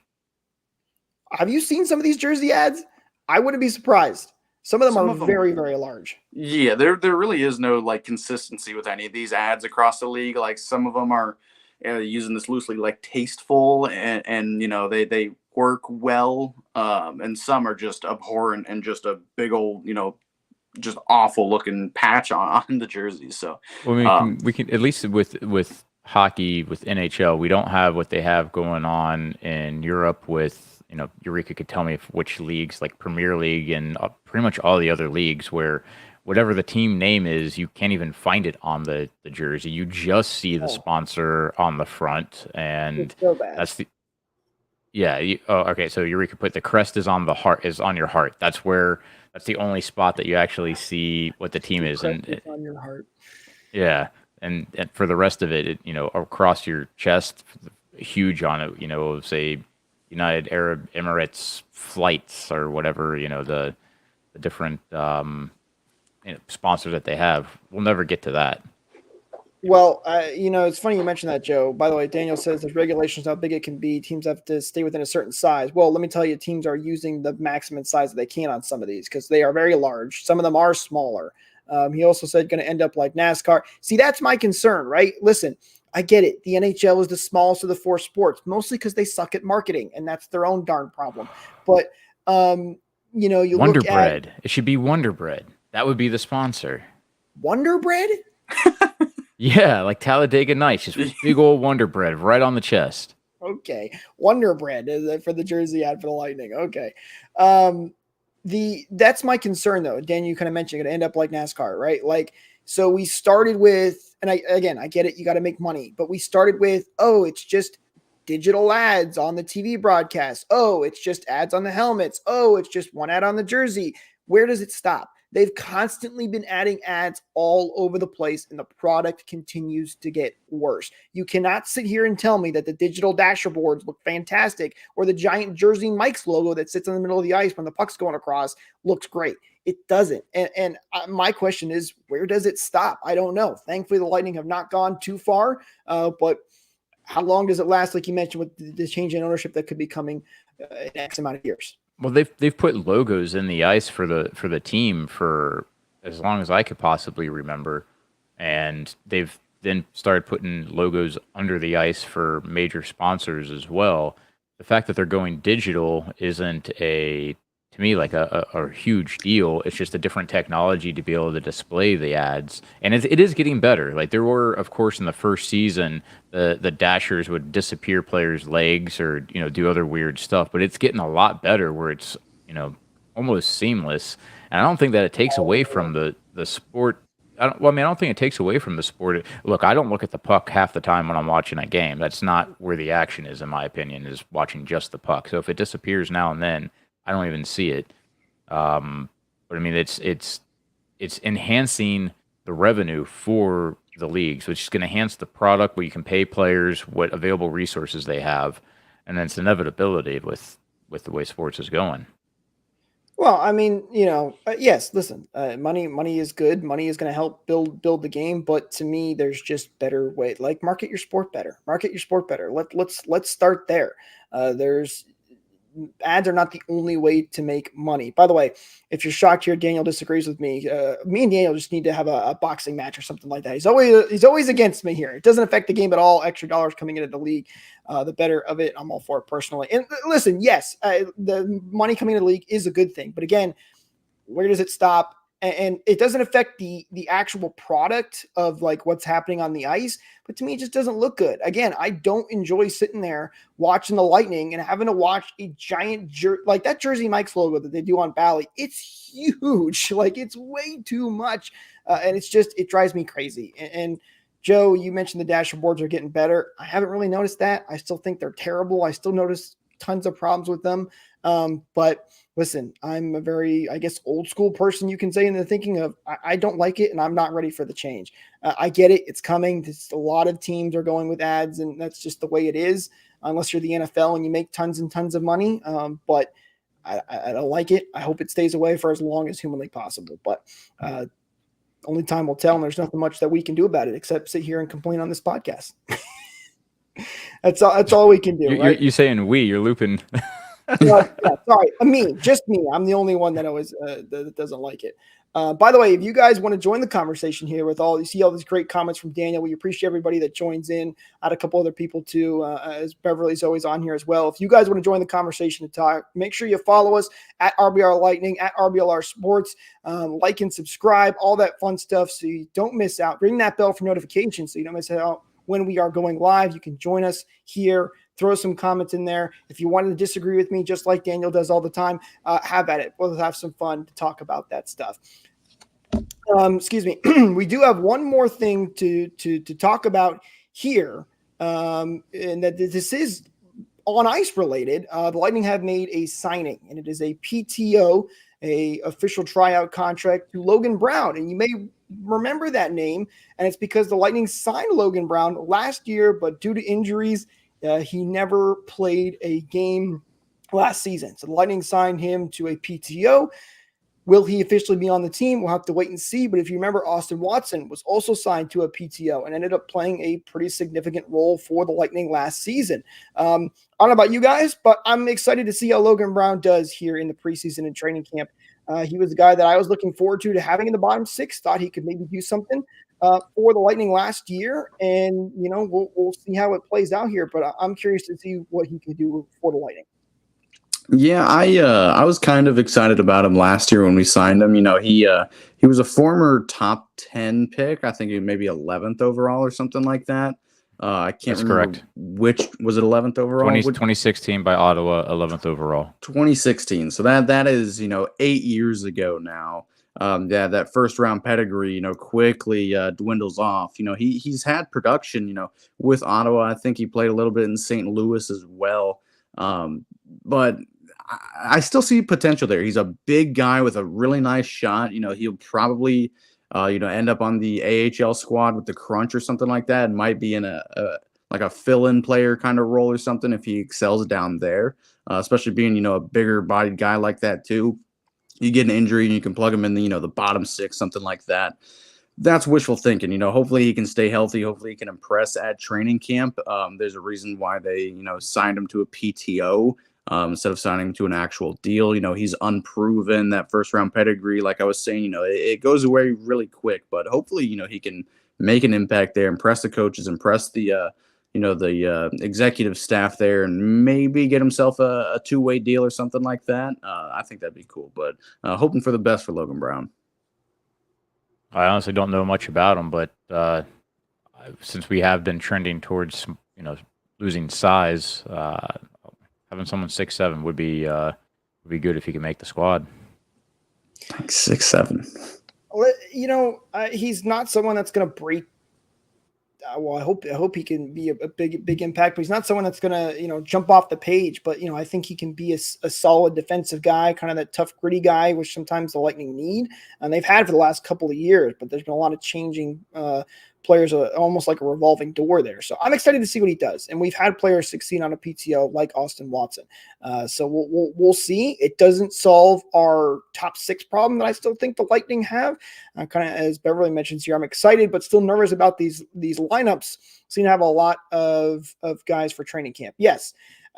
Have you seen some of these jersey ads? I wouldn't be surprised. Some of them are very, very large. Yeah, there really is no consistency with any of these ads across the league. Like some of them are using this loosely, tasteful and they work well, and some are just abhorrent and just a big old just awful looking patch on the jerseys. So we can at least with hockey, with NHL, we don't have what they have going on in Europe with. Eureka could tell me which leagues, like Premier League and pretty much all the other leagues, where whatever the team name is, you can't even find it on the jersey. You just see the sponsor on the front, and so bad. That's the okay. So Eureka put the crest is on your heart. That's the only spot that you actually see what the team is, and it's on your heart. Yeah, and for the rest of it, across your chest, huge on it. It'll say United Arab Emirates flights or whatever, the different sponsors that they have. We'll never get to that. Well, it's funny you mentioned that, Joe. By the way, Daniel says there's regulations how big it can be. Teams have to stay within a certain size. Well, let me tell you, teams are using the maximum size that they can on some of these because they are very large. Some of them are smaller. He also said going to end up like NASCAR. See, that's my concern, right? Listen, I get it. The NHL is the smallest of the four sports, mostly because they suck at marketing, and that's their own darn problem. But, you Wonder look Bread. at... It should be Wonder Bread. That would be the sponsor. Wonder Bread? Yeah, like Talladega Nights, just big old Wonder Bread right on the chest. Okay. Wonder Bread for the jersey ad for the Lightning. Okay. That's my concern, though. Dan, you kind of mentioned it end up like NASCAR, right? So we started with, and I get it, you got to make money, but we started with, it's just digital ads on the TV broadcast. It's just ads on the helmets. It's just one ad on the jersey. Where does it stop? They've constantly been adding ads all over the place, and the product continues to get worse. You cannot sit here and tell me that the digital dasher boards look fantastic or the giant Jersey Mike's logo that sits in the middle of the ice when the puck's going across looks great. It doesn't. And my question is, where does it stop? I don't know. Thankfully, the Lightning have not gone too far, but how long does it last? Like you mentioned with the change in ownership that could be coming in X amount of years. Well, they've put logos in the ice for the team for as long as I could possibly remember, and they've then started putting logos under the ice for major sponsors as well. The fact that they're going digital isn't to me like a huge deal. It's just a different technology to be able to display the ads, and it is getting better. Like there were, of course, in the first season, the dashers would disappear players' legs or do other weird stuff, but it's getting a lot better where it's almost seamless. And I don't think that it takes away from the sport. I don't think it takes away from the sport. Look, I don't look at the puck half the time when I'm watching a game. That's not where the action is, in my opinion, is watching just the puck. So if it disappears now and then, I don't even see it. But I mean, it's enhancing the revenue for the leagues, which is going to enhance the product where you can pay players what available resources they have, and then it's inevitability with the way sports is going. Well, I mean, yes, listen, money is good. Money is going to help build the game. But to me, there's just better way. Like market your sport better. Let's start there. Ads are not the only way to make money. By the way, if you're shocked here, Daniel disagrees with me. Me and Daniel just need to have a boxing match or something like that. He's always against me here. It doesn't affect the game at all. Extra dollars coming into the league, the better of it. I'm all for it personally. And listen, yes, the money coming into the league is a good thing. But again, where does it stop? and it doesn't affect the actual product of like what's happening on the ice. But to me, it just doesn't look good. Again, I don't enjoy sitting there watching the Lightning and having to watch a giant like that Jersey Mike's logo that they do on Bally. It's huge. Like it's way too much. And it drives me crazy. And Joe, you mentioned the dashboards are getting better. I haven't really noticed that. I still think they're terrible. I still notice tons of problems with them. But listen, I'm a very, I guess, old school person, you can say, in the thinking of I don't like it and I'm not ready for the change. I get it. It's coming. A lot of teams are going with ads, and that's just the way it is, unless you're the NFL and you make tons and tons of money. But I don't like it. I hope it stays away for as long as humanly possible. But only time will tell, and there's nothing much that we can do about it except sit here and complain on this podcast. That's all we can do. Right? You're saying you're looping. Yeah, sorry, just me. I'm the only one that always that doesn't like it. By the way, if you guys want to join the conversation here you see all these great comments from Daniel. We appreciate everybody that joins in. I had a couple other people too, as Beverly's always on here as well. If you guys want to join the conversation to talk, make sure you follow us at RBR Lightning, at RBLR Sports, like and subscribe, all that fun stuff so you don't miss out. Ring that bell for notifications so you don't miss out when we are going live. You can join us here. Throw some comments in there. If you wanted to disagree with me, just like Daniel does all the time, have at it. We'll have some fun to talk about that stuff. Excuse me. We do have one more thing to talk about here, and that this is on ice related. The Lightning have made a signing, and it is a PTO, a official tryout contract to Logan Brown. And you may remember that name, and it's because the Lightning signed Logan Brown last year, but due to injuries, he never played a game last season. So the Lightning signed him to a PTO. Will he officially be on the team? We'll have to wait and see. But if you remember, Austin Watson was also signed to a PTO and ended up playing a pretty significant role for the Lightning last season. I don't know about you guys, but I'm excited to see how Logan Brown does here in the preseason and training camp. He was a guy that I was looking forward to having in the bottom six, thought he could maybe do something for the Lightning last year. And, we'll see how it plays out here. But I'm curious to see what he can do for the Lightning. Yeah, I was kind of excited about him last year when we signed him. He was a former top 10 pick. I think he maybe 11th overall or something like that. I can't That's remember correct. Which was it, 11th overall? 2016 by Ottawa, 11th overall. 2016. So that is 8 years ago now. That first round pedigree quickly dwindles off. He's had production with Ottawa. I think he played a little bit in St. Louis as well. But I still see potential there. He's a big guy with a really nice shot. He'll probably end up on the AHL squad with the Crunch or something like that, and might be in a fill-in player kind of role or something if he excels down there, especially being a bigger bodied guy like that too. You get an injury and you can plug him in the bottom six, something like that. That's wishful thinking. Hopefully he can stay healthy. Hopefully he can impress at training camp. There's a reason why they signed him to a PTO instead of signing him to an actual deal. He's unproven. That first round pedigree, like I was saying, it goes away really quick. But hopefully he can make an impact there, impress the coaches, impress the executive staff there, and maybe get himself a two-way deal or something like that. I think that'd be cool. But hoping for the best for Logan Brown. I honestly don't know much about him, but since we have been trending towards losing size, having someone 6'7" would be good if he could make the squad. 6'7". He's not someone that's going to break. Well, I hope he can be a big impact, but he's not someone that's going to, jump off the page. But, I think he can be a solid defensive guy, kind of that tough, gritty guy, which sometimes the Lightning need. And they've had for the last couple of years, but there's been a lot of changing players, almost like a revolving door there. So I'm excited to see what he does. And we've had players succeed on a PTO like Austin Watson. So we'll see. It doesn't solve our top six problem that I still think the Lightning have. Kind of as Beverly mentions here, I'm excited, but still nervous about these lineups. Seem to have a lot of guys for training camp. Yes,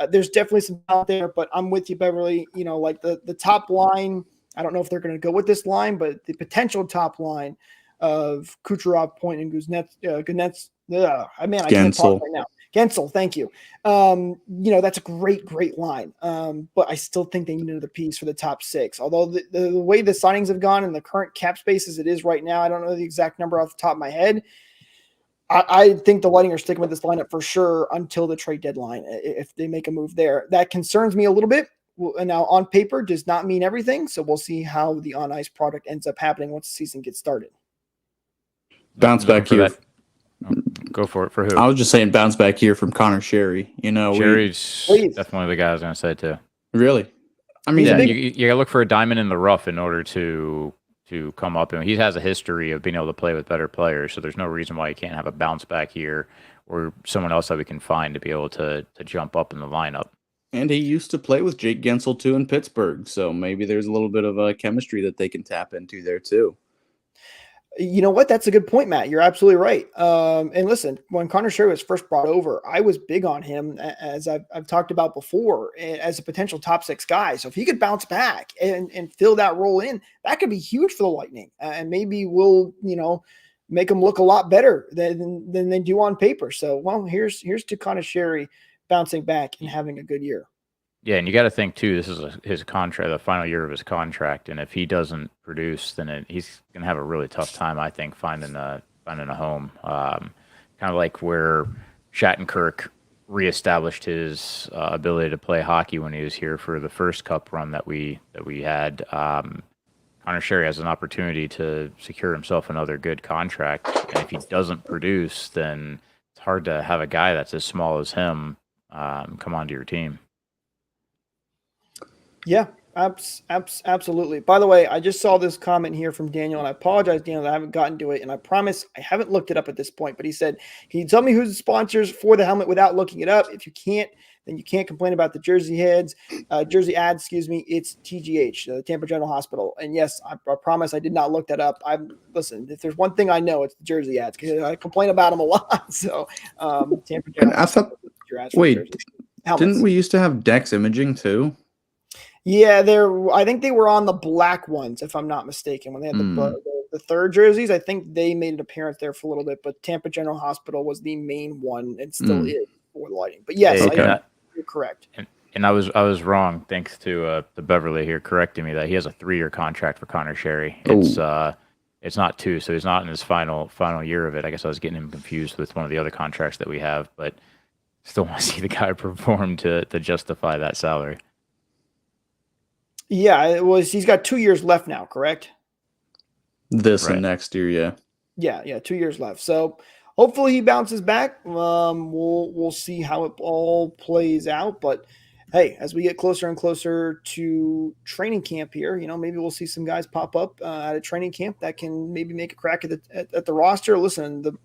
there's definitely some out there, but I'm with you, Beverly. Like the top line, I don't know if they're going to go with this line, but the potential top line of Kucherov, Point, and Kuznets. I can't talk right now. Gensel, thank you. You know, that's a great line. But I still think they need another piece for the top 6. Although the way the signings have gone and the current cap space as it is right now, I don't know the exact number off the top of my head. I think the Lightning are sticking with this lineup for sure until the trade deadline. If they make a move there, that concerns me a little bit. And now on paper does not mean everything. So we'll see how the on ice product ends up happening once the season gets started. Bounce back here. Go for it. For who? I was just saying bounce back here from Connor Sherry. You know, Sherry's definitely the guy I was going to say too. Really? I mean, yeah, you got to look for a diamond in the rough in order to come up. And he has a history of being able to play with better players, so there's no reason why he can't have a bounce back here or someone else that we can find to be able to jump up in the lineup. And he used to play with Jake Gensel too in Pittsburgh, so maybe there's a little bit of a chemistry that they can tap into there too. You know what? That's a good point, Matt. You're absolutely right. And listen, when Connor Sherry was first brought over, I was big on him, as I've talked about before, as a potential top 6 guy. So if he could bounce back and fill that role in, that could be huge for the Lightning. And maybe we'll, you know, make them look a lot better than they do on paper. So, well, here's to Connor Sherry bouncing back and having a good year. Yeah, and you got to think too. This is his contract, the final year of his contract, and if he doesn't produce, then he's gonna have a really tough time, I think, finding a home. Kind of like where Shattenkirk reestablished his ability to play hockey when he was here for the first Cup run that we had. Connor Sherry has an opportunity to secure himself another good contract, and if he doesn't produce, then it's hard to have a guy that's as small as him come onto your team. Yeah, absolutely. By the way, I just saw this comment here from Daniel, and I apologize, Daniel, that I haven't gotten to it, and I promise I haven't looked it up at this point, but he said, can you tell me who's the sponsors for the helmet without looking it up? If you can't, then you can't complain about the jersey ads, it's TGH, the Tampa General Hospital. And yes, I promise I did not look that up. Listen, if there's one thing I know, it's the jersey ads, because I complain about them a lot. So Tampa General Hospital. Didn't we used to have Dex Imaging too? Yeah, I think they were on the black ones, if I'm not mistaken, when they had the third jerseys. I think they made an appearance there for a little bit, but Tampa General Hospital was the main one and still is for the Lightning. But yes, you're correct. And I was wrong, thanks to Beverly here correcting me that he has a 3-year contract for Connor Sherry. It's not 2, so he's not in his final year of it. I guess I was getting him confused with one of the other contracts that we have, but still want to see the guy perform to justify that salary. Yeah, he's got 2 years left now, correct? And next year, yeah. Yeah, 2 years left. So hopefully he bounces back. We'll see how it all plays out. But hey, as we get closer and closer to training camp here, you know, maybe we'll see some guys pop up at a training camp that can maybe make a crack at the roster. Listen, the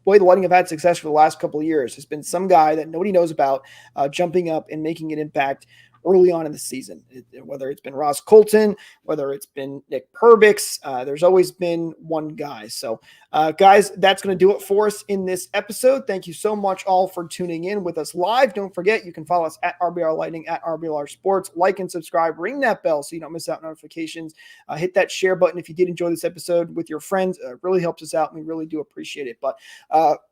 way the Lightning have had success for the last couple of years has been some guy that nobody knows about jumping up and making an impact early on in the season, whether it's been Ross Colton, whether it's been Nick Perbix, there's always been one guy. So guys, that's going to do it for us in this episode. Thank you so much all for tuning in with us live. Don't forget, you can follow us at RBR Lightning, at RBR Sports, like and subscribe, ring that bell so you don't miss out on notifications. Hit that share button if you did enjoy this episode with your friends. It really helps us out and we really do appreciate it. But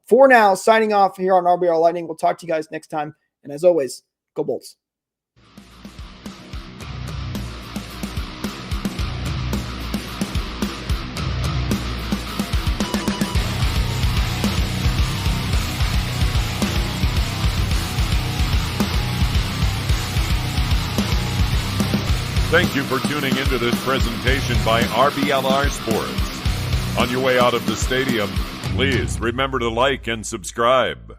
for now, signing off here on RBR Lightning. We'll talk to you guys next time. And as always, go Bolts. Thank you for tuning into this presentation by RBLR Sports. On your way out of the stadium, please remember to like and subscribe.